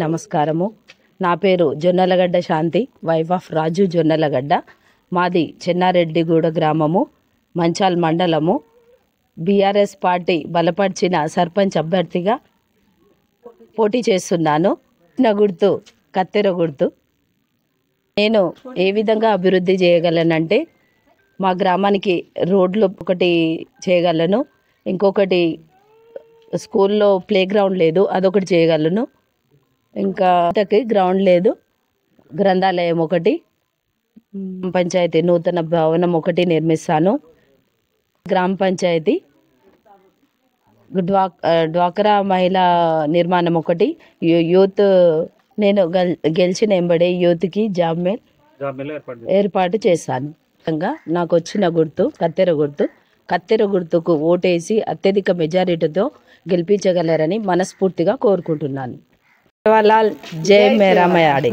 నమస్కారము. నా పేరు జొన్నలగడ్డ శాంతి, వైఫ్ ఆఫ్ రాజు జొన్నలగడ్డ. మాది చెన్నారెడ్డిగూడ గ్రామము, మంచాల్ మండలము. బీఆర్ఎస్ పార్టీ బలపరిచిన సర్పంచ్ అభ్యర్థిగా పోటీ చేస్తున్నాను. నా గుర్తు కత్తెర గుర్తు. నేను ఏ విధంగా అభివృద్ధి చేయగలనంటే, మా గ్రామానికి రోడ్లు ఒకటి చేయగలను, ఇంకొకటి స్కూల్లో ప్లే గ్రౌండ్ లేదు, అదొకటి చేయగలను. ఇంకా గ్రౌండ్ లేదు, గ్రంథాలయం ఒకటి, పంచాయతీ నూతన భవనం ఒకటి నిర్మిస్తాను. గ్రామ పంచాయతీ, డ్వాక్రా మహిళా నిర్మాణం ఒకటి, యూత్ నేను గెలిచిన ఎంబడే యూత్కి జాబ్ మేల్ ఏర్పాటు చేశాను. నాకు వచ్చిన గుర్తు కత్తెర గుర్తు. కత్తెర గుర్తుకు ఓటేసి అత్యధిక మెజారిటీతో గెలిపించగలరని మనస్ఫూర్తిగా కోరుకుంటున్నాను. జై మేరా మయాడి.